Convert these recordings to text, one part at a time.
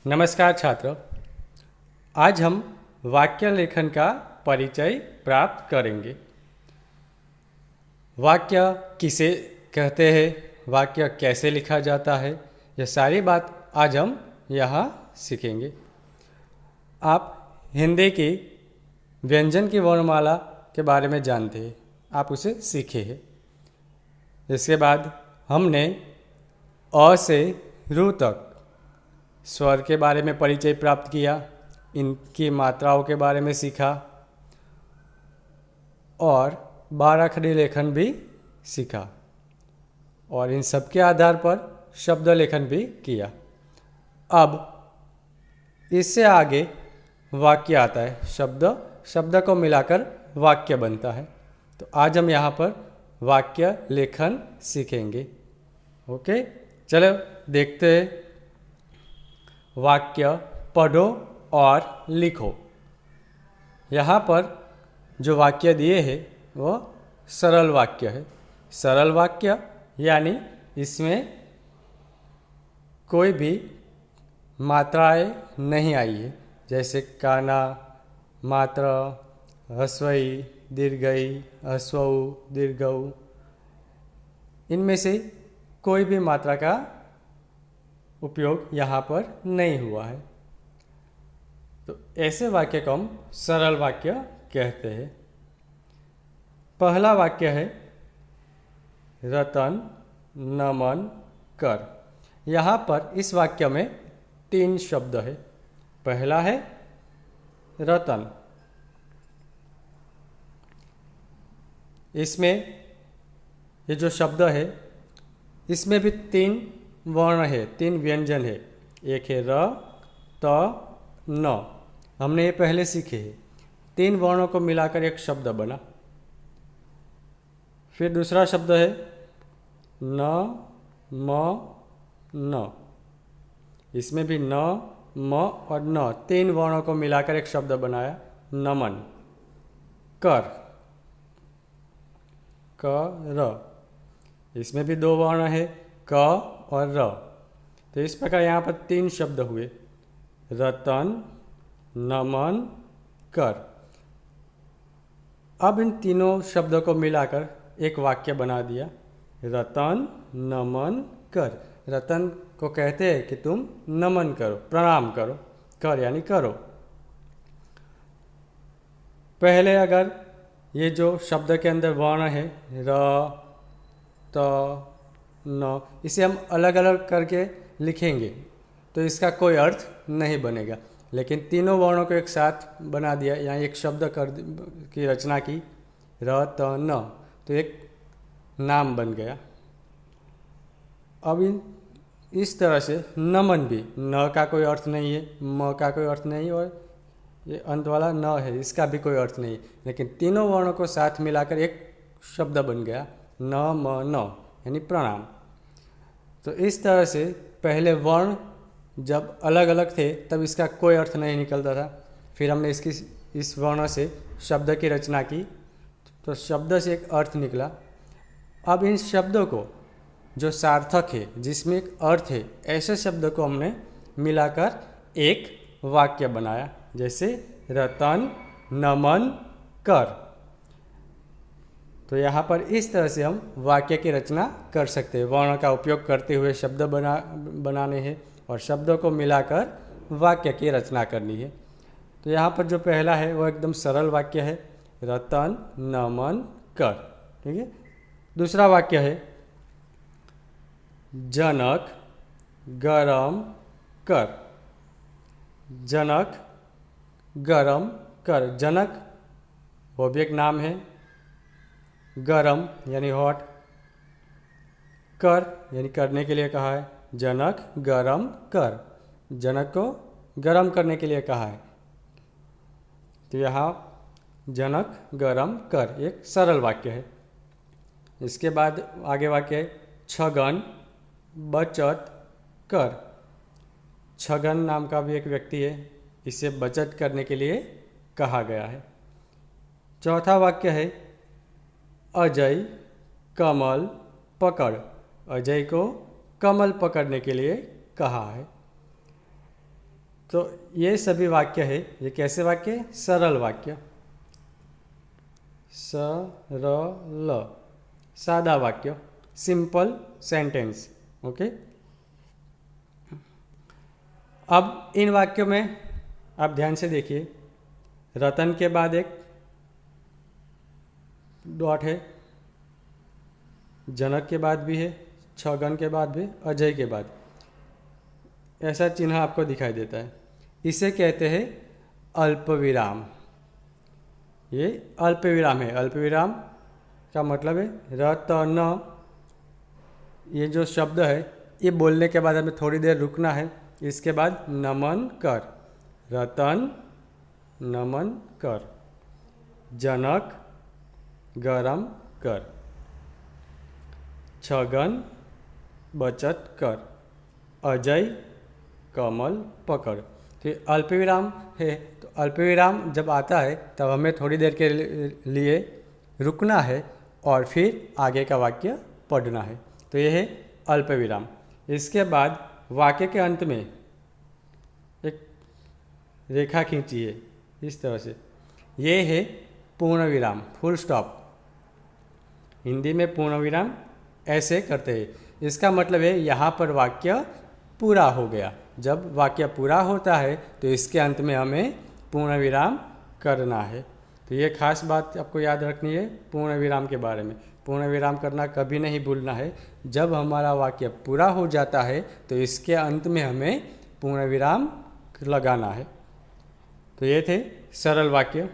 नमस्कार छात्र। आज हम वाक्य लेखन का परिचय प्राप्त करेंगे। वाक्य किसे कहते हैं, वाक्य कैसे लिखा जाता है, यह सारी बात आज हम यहाँ सीखेंगे। आप हिंदी की व्यंजन की वर्णमाला के बारे में जानते हैं, आप उसे सीखे हैं। इसके बाद हमने अ से रू तक स्वर के बारे में परिचय प्राप्त किया, इनकी मात्राओं के बारे में सीखा और बाराखड़ी लेखन भी सीखा और इन सब के आधार पर शब्द लेखन भी किया। अब इससे आगे वाक्य आता है, शब्द को मिलाकर वाक्य बनता है। तो आज हम यहाँ पर वाक्य लेखन सीखेंगे। ओके, चलो देखते हैं। वाक्य पढ़ो और लिखो। यहाँ पर जो वाक्य दिए हैं वो सरल वाक्य है। सरल वाक्य यानी इसमें कोई भी मात्राएं नहीं आई है, जैसे काना, मात्र, ह्रस्वई, दीर्घई, ह्रस्वऊ, दीर्घऊ। इनमें से कोई भी मात्रा का उपयोग यहाँ पर नहीं हुआ है। तो ऐसे वाक्य को हम सरल वाक्य कहते हैं। पहला वाक्य है रतन नमन कर। यहाँ पर इस वाक्य में 3 शब्द है। पहला है रतन। इसमें ये जो शब्द है इसमें भी 3 वर्ण है, 3 व्यंजन है। एक है र, त, न। हमने ये पहले सीखे हैं। 3 वर्णों को मिलाकर एक शब्द बना। फिर दूसरा शब्द है न, म, न। इसमें भी न, म और न 3 वर्णों को मिलाकर एक शब्द बनाया, नमन कर। क, र। इसमें भी 2 वर्ण है, क और र। तो इस प्रकार यहाँ पर 3 शब्द हुए, रतन नमन कर। अब इन तीनों शब्दों को मिलाकर एक वाक्य बना दिया, रतन नमन कर। रतन को कहते हैं कि तुम नमन करो, प्रणाम करो। कर यानी करो। पहले अगर ये जो शब्द के अंदर वर्ण है र, त, न, इसे हम अलग अलग करके लिखेंगे तो इसका कोई अर्थ नहीं बनेगा। लेकिन तीनों वर्णों को एक साथ बना दिया, यहाँ एक शब्द की रचना की, र, त, न, तो एक नाम बन गया। अब इस तरह से नमन भी, न का कोई अर्थ नहीं है, म का कोई अर्थ नहीं और ये अंत वाला न है, इसका भी कोई अर्थ नहीं, लेकिन तीनों वर्णों को साथ मिलाकर एक शब्द बन गया, न, म, न, यानी प्रणाम। तो इस तरह से पहले वर्ण जब अलग अलग थे तब इसका कोई अर्थ नहीं निकलता था। फिर हमने इस वर्ण से शब्द की रचना की तो शब्द से एक अर्थ निकला। अब इन शब्दों को जो सार्थक है, जिसमें एक अर्थ है, ऐसे शब्द को हमने मिलाकर एक वाक्य बनाया, जैसे रतन नमन कर। तो यहाँ पर इस तरह से हम वाक्य की रचना कर सकते हैं। वर्ण का उपयोग करते हुए शब्द बनाने हैं और शब्दों को मिलाकर वाक्य की रचना करनी है। तो यहाँ पर जो पहला है वो एकदम सरल वाक्य है, रतन नमन कर। ठीक है। दूसरा वाक्य है जनक गरम कर। जनक गरम कर। जनक वो भी एक नाम है, गरम यानी हॉट, कर यानी करने के लिए कहा है। जनक गरम कर, जनक को गरम करने के लिए कहा है। तो यहाँ जनक गरम कर एक सरल वाक्य है। इसके बाद आगे वाक्य है छगन बचत कर। छगन नाम का भी एक व्यक्ति है, इसे बचत करने के लिए कहा गया है। चौथा वाक्य है अजय कमल पकड़। अजय को कमल पकड़ने के लिए कहा है। तो ये सभी वाक्य है, ये कैसे वाक्य? सरल वाक्य, सरल, सादा वाक्य, सिंपल सेंटेंस। ओके, अब इन वाक्यों में आप ध्यान से देखिए, रतन के बाद एक डॉट है, जनक के बाद भी है, छगन के बाद भी, अजय के बाद ऐसा चिन्ह आपको दिखाई देता है। इसे कहते हैं अल्पविराम। ये अल्पविराम है। अल्पविराम का मतलब है रतन। ये जो शब्द है ये बोलने के बाद हमें थोड़ी देर रुकना है। इसके बाद नमन कर, रतन नमन कर, जनक गरम कर, छगन बचत कर, अजय कमल पकड़। तो ये अल्पविराम है। तो अल्पविराम जब आता है तब हमें थोड़ी देर के लिए रुकना है और फिर आगे का वाक्य पढ़ना है। तो ये है अल्पविराम। इसके बाद वाक्य के अंत में एक रेखा खींचिए इस तरह से, ये है पूर्ण विराम, फुल स्टॉप। हिंदी में पूर्ण विराम ऐसे करते हैं। इसका मतलब है यहाँ पर वाक्य पूरा हो गया। जब वाक्य पूरा होता है तो इसके अंत में हमें पूर्ण विराम करना है। तो ये खास बात आपको याद रखनी है पूर्ण विराम के बारे में। पूर्ण विराम करना कभी नहीं भूलना है। जब हमारा वाक्य पूरा हो जाता है तो इसके अंत में हमें पूर्ण विराम लगाना है। तो ये थे सरल वाक्य।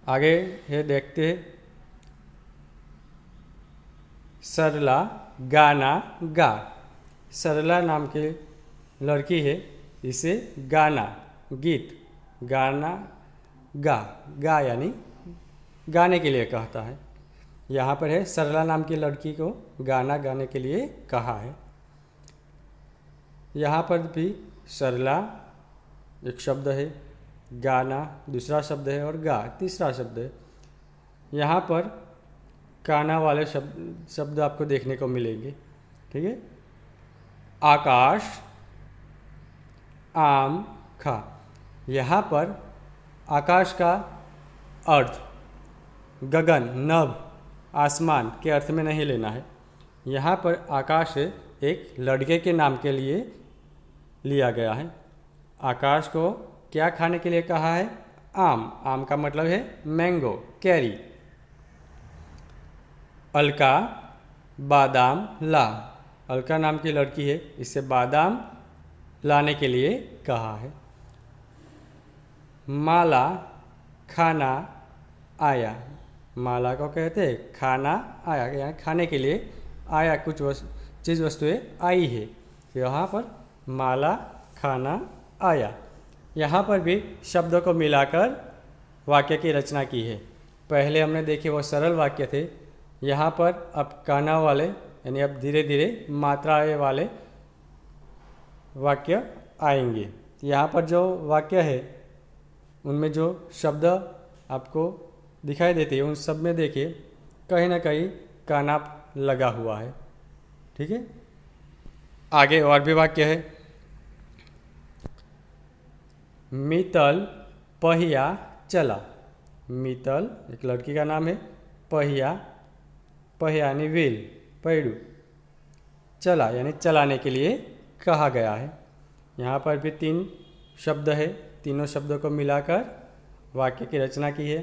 आगे ये देखते हैं, सरला गाना गा। सरला नाम की लड़की है, इसे गाना, गीत, गाना गा, गा यानी गाने के लिए कहता है। यहाँ पर है सरला नाम की लड़की को गाना गाने के लिए कहा है। यहाँ पर भी सरला एक शब्द है, गाना दूसरा शब्द है और गा तीसरा शब्द है। यहाँ पर काना वाले शब्द आपको देखने को मिलेंगे। ठीक है, आकाश, आम, खा। यहाँ पर आकाश का अर्थ गगन, नभ, आसमान के अर्थ में नहीं लेना है। यहाँ पर आकाश एक लड़के के नाम के लिए लिया गया है। आकाश को क्या खाने के लिए कहा है? आम। आम का मतलब है मैंगो, कैरी। अलका बादाम ला। अलका नाम की लड़की है, इसे बादाम लाने के लिए कहा है। माला खाना आया। माला को कहते हैं खाना आया, यानी खाने के लिए आया, कुछ चीज़ वस्तुएं आई है। तो यहाँ पर माला खाना आया। यहाँ पर भी शब्दों को मिलाकर वाक्य की रचना की है। पहले हमने देखे वो सरल वाक्य थे। यहाँ पर अब काना वाले यानी अब धीरे धीरे मात्राएं वाले वाक्य आएंगे। यहाँ पर जो वाक्य है उनमें जो शब्द आपको दिखाई देते हैं उन सब में देखिए कहीं ना कहीं काना लगा हुआ है। ठीक है, आगे और भी वाक्य है। मितल पहिया चला। मितल एक लड़की का नाम है, पहिया, पहिया यानी व्हील, पैडू, चला यानी चलाने के लिए कहा गया है। यहाँ पर भी 3 शब्द है, तीनों शब्दों को मिलाकर वाक्य की रचना की है।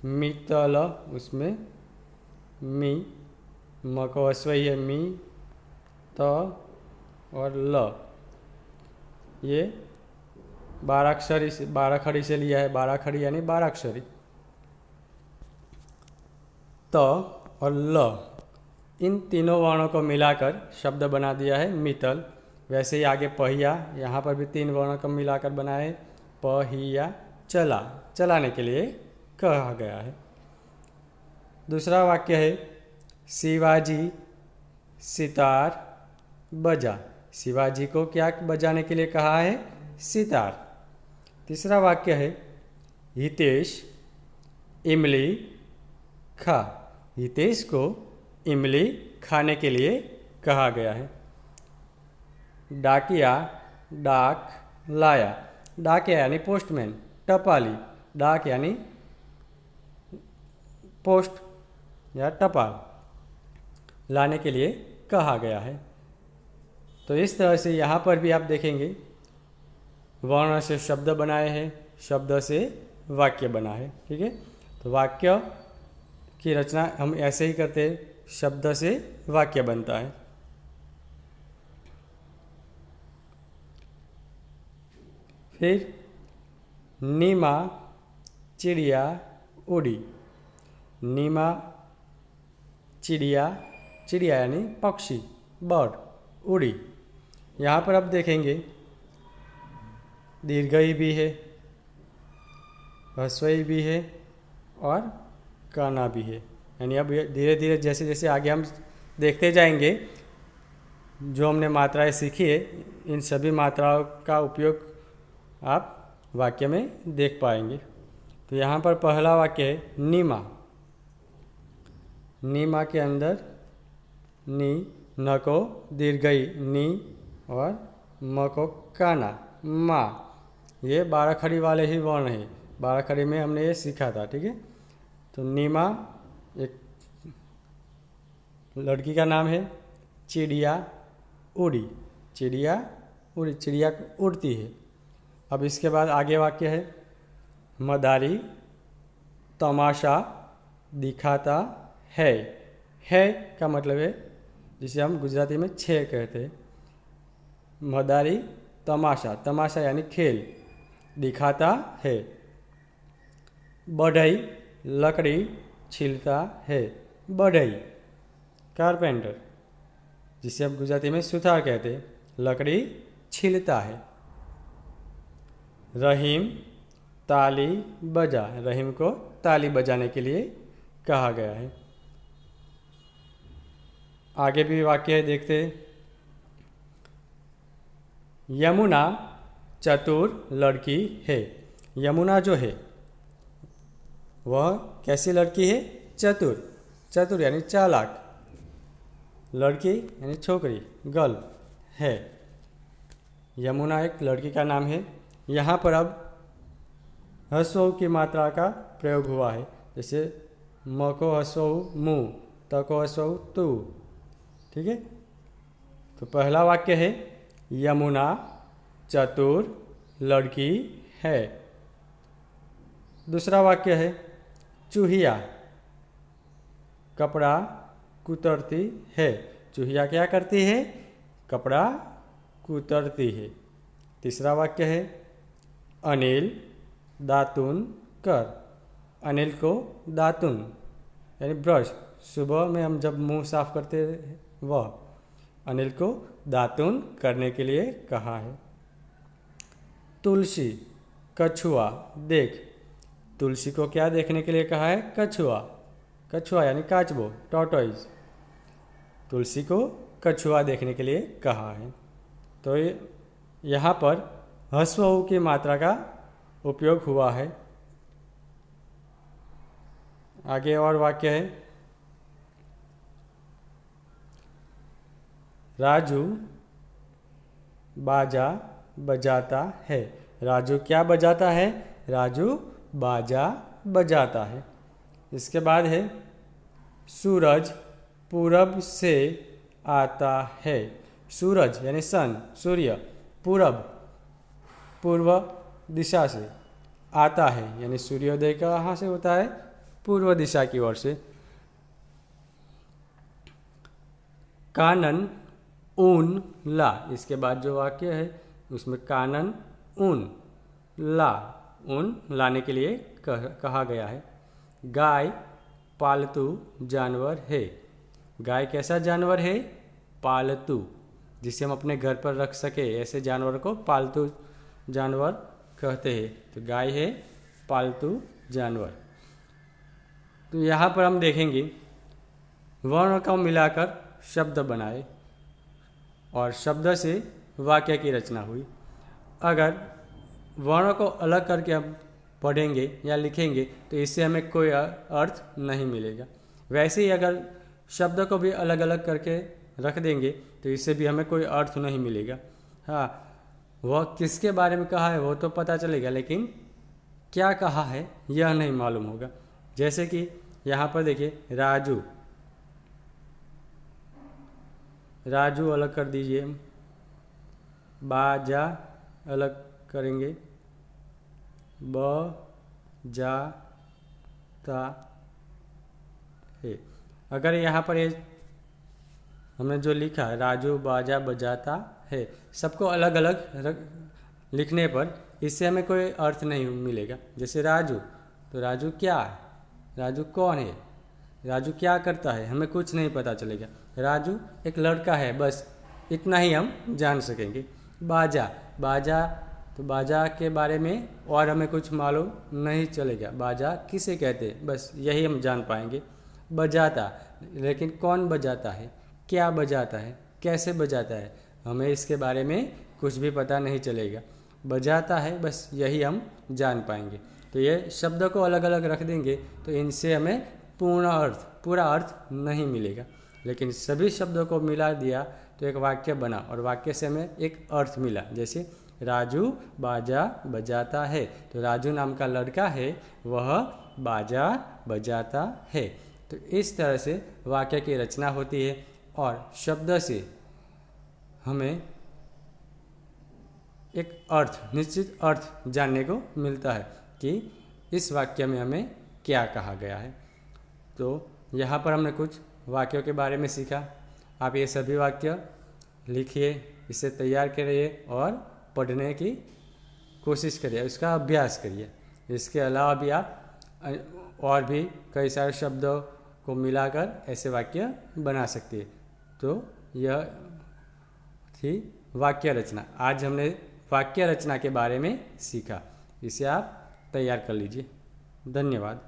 मितल, उसमें मी, म को अश्वई है, मी, त और ल, ये 12 खड़ी से लिया है। 12 खड़ी यानी 12 अक्षरी। त और ल, इन तीनों वर्णों को मिलाकर शब्द बना दिया है मितल। वैसे ही आगे पहिया, यहाँ पर भी 3 वर्णों को मिलाकर बनाया है पहिया, चला, चलाने के लिए कहा गया है। दूसरा वाक्य है शिवाजी सितार बजा। शिवाजी को क्या बजाने के लिए कहा है? सितार। तीसरा वाक्य है हितेश इमली खा। हितेश को इमली खाने के लिए कहा गया है। डाकिया डाक लाया। डाकिया यानी पोस्टमैन। टपाली, डाक यानी पोस्ट या टपाल, लाने के लिए कहा गया है। तो इस तरह से यहाँ पर भी आप देखेंगे वर्ण से शब्द बनाए हैं, शब्द से वाक्य बना है। ठीक है, तो वाक्य की रचना हम ऐसे ही करते हैं, शब्द से वाक्य बनता है। फिर नीमा चिड़िया उड़ी। नीमा चिड़िया, चिड़िया यानी पक्षी, बर्ड, उड़ी। यहाँ पर आप देखेंगे दीर्घई भी है, ह्रस्वई भी है और काना भी है। यानी अब धीरे धीरे जैसे जैसे आगे हम देखते जाएंगे, जो हमने मात्राएं सीखी है, इन सभी मात्राओं का उपयोग आप वाक्य में देख पाएंगे। तो यहाँ पर पहला वाक्य है नीमा। नीमा के अंदर नी, न को दीर्घई नी और म को काना मा। ये 12 खड़ी वाले ही वर्ण हैं। 12 खड़ी में हमने ये सीखा था। ठीक है, तो नीमा एक लड़की का नाम है। चिड़िया उड़ी, चिड़िया उड़ी, चिड़िया उड़ती है। अब इसके बाद आगे वाक्य है मदारी तमाशा दिखाता है। है का मतलब है जिसे हम गुजराती में छे कहते हैं। मदारी तमाशा, तमाशा यानी खेल, दिखाता है। बढ़ई लकड़ी छीलता है। बढ़ई कारपेंटर, जिसे हम गुजराती में सुथार कहते हैं, लकड़ी छीलता है। रहीम ताली बजा, रहीम को ताली बजाने के लिए कहा गया है। आगे भी वाक्य है, देखते हैं। यमुना चतुर लड़की है। यमुना जो है वह कैसी लड़की है? चतुर। चतुर यानी चालाक, लड़की यानी छोकरी, गर्ल है। यमुना एक लड़की का नाम है। यहाँ पर अब ह्रस्व की मात्रा का प्रयोग हुआ है। जैसे म को ह्रस्व मु, त को ह्रस्व तू। ठीक है, तो पहला वाक्य है यमुना चतुर लड़की है। दूसरा वाक्य है चूहिया कपड़ा कुतरती है। चूहिया क्या करती है? कपड़ा कुतरती है। तीसरा वाक्य है अनिल दातुन कर। अनिल को दातुन यानी ब्रश, सुबह में हम जब मुंह साफ करते हैं वह, अनिल को दातुन करने के लिए कहा है। तुलसी कछुआ देख। तुलसी को क्या देखने के लिए कहा है? कछुआ। कछुआ यानी काचबो, टॉर्टोइज। तुलसी को कछुआ देखने के लिए कहा है। तो यहाँ पर ह्रस्व उ की मात्रा का उपयोग हुआ है। आगे और वाक्य है राजू बाजा बजाता है। राजू क्या बजाता है? राजू बाजा बजाता है। इसके बाद है सूरज पूरब से आता है। सूरज यानी सन, सूर्य, पूरब पूर्व दिशा से, आता है यानी सूर्योदय कहाँ से होता है? पूर्व दिशा की ओर से। कानन ऊन ला। इसके बाद जो वाक्य है उसमें कानन ऊन ला, ऊन लाने के लिए कहा गया है। गाय पालतू जानवर है। गाय कैसा जानवर है? पालतू, जिसे हम अपने घर पर रख सके, ऐसे जानवर को पालतू जानवर कहते हैं। तो गाय है पालतू जानवर। तो यहाँ पर हम देखेंगे वर्ण को मिलाकर शब्द बनाए और शब्द से वाक्य की रचना हुई। अगर वर्ण को अलग करके हम पढ़ेंगे या लिखेंगे तो इससे हमें कोई अर्थ नहीं मिलेगा। वैसे ही अगर शब्द को भी अलग अलग करके रख देंगे तो इससे भी हमें कोई अर्थ नहीं मिलेगा। हाँ, वह किसके बारे में कहा है वो तो पता चलेगा, लेकिन क्या कहा है यह नहीं मालूम होगा। जैसे कि यहाँ पर देखिए राजू, राजू अलग कर दीजिए, बाजा अलग करेंगे, ब जा ता है। अगर यहाँ पर ये हमने जो लिखा राजू बाजा बजाता है, सबको अलग अलग लिखने पर इससे हमें कोई अर्थ नहीं मिलेगा। जैसे राजू, तो राजू क्या है, राजू कौन है, राजू क्या करता है, हमें कुछ नहीं पता चलेगा। राजू एक लड़का है, बस इतना ही हम जान सकेंगे। बाजा, बाजा तो बाजा के बारे में और हमें कुछ मालूम नहीं चलेगा, बाजा किसे कहते हैं, बस यही हम जान पाएंगे। बजाता, लेकिन कौन बजाता है, क्या बजाता है, कैसे बजाता है, हमें इसके बारे में कुछ भी पता नहीं चलेगा। बजाता है, बस यही हम जान पाएंगे। तो ये शब्दों को अलग अलग रख देंगे तो इनसे हमें पूरा अर्थ नहीं मिलेगा। लेकिन सभी शब्दों को मिला दिया तो एक वाक्य बना, और वाक्य से हमें एक अर्थ मिला। जैसे राजू बाजा बजाता है, तो राजू नाम का लड़का है, वह बाजा बजाता है। तो इस तरह से वाक्य की रचना होती है, और शब्द से हमें एक अर्थ, निश्चित अर्थ जानने को मिलता है कि इस वाक्य में हमें क्या कहा गया है। तो यहाँ पर हमने कुछ वाक्यों के बारे में सीखा। आप ये सभी वाक्य लिखिए, इसे तैयार करिए और पढ़ने की कोशिश करिए, उसका अभ्यास करिए। इसके अलावा भी आप और भी कई सारे शब्दों को मिलाकर ऐसे वाक्य बना सकते हैं। तो यह थी वाक्य रचना। आज हमने वाक्य रचना के बारे में सीखा, इसे आप तैयार कर लीजिए। धन्यवाद।